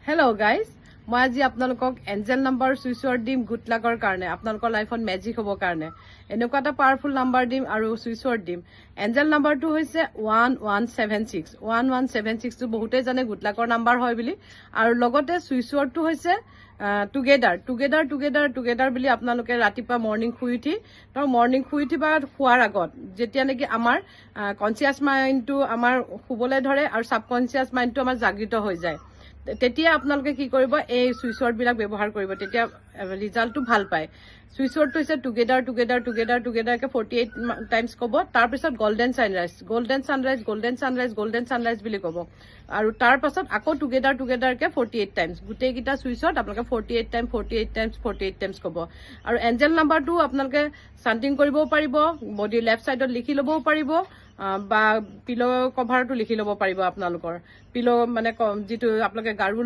Hello guys, মই আজি আপোনালোকক এঞ্জেল নাম্বাৰ সুইচ ৱৰ্ড দিম গুড লাকৰ কাৰণে আপোনালোকৰ লাইফত মেজিক হ'ব কাৰণে এনেকুৱা এটা পাৱাৰফুল নাম্বাৰ দিম আৰু সুইচ ৱৰ্ড দিম এঞ্জেল নাম্বাৰটো হৈছে 1176 টো বহুতে জানে গুড লাকৰ নাম্বাৰ হয় বুলি আৰু লগতে সুইচ ৱৰ্ডটো হৈছে টুগেডাৰ বুলি আপোনালোকে ৰাতিপুৱা মৰ্নিং শুই উঠি বা খোৱাৰ আগত যেতিয়া নেকি আমাৰ কনচিয়াছ মাইণ্ডটো আমাৰ শুবলৈ ধৰে আৰু সাবকনচিয়াছ মাইণ্ডটো আমাৰ জাগৃত হৈ যায় তেতিয়া আপোনালোকে কি কৰিব এই সুইচ ৱৰ্ড বিলাক ব্যৱহাৰ কৰিব তেতিয়া ৰিজাল্টটো ভাল পায় সুইচ ৱৰ্ডটো হৈছে টুগেডাৰ কে 48 টাইমছ ক'ব তাৰ পিছত গোল্ডেন সানৰাইজ বুলি ক'ব আৰু তাৰ পাছত আকৌ টুগেডাৰ কে 48 টাইমছ গোটেই কিটা সুইচত আপোনালোকে 48 টাইমছ ক'ব আৰু এঞ্জেল নাম্বাৰটো আপোনালোকে চান্টিং কৰিবও পাৰিব বডি লেফট সাইডত লিখি ল'বও পাৰিব বা পিলো কভাৰটো লিখি ল'ব পাৰিব আপোনালোকৰ পিলো মানে যিটো আপোনালোকে গাৰু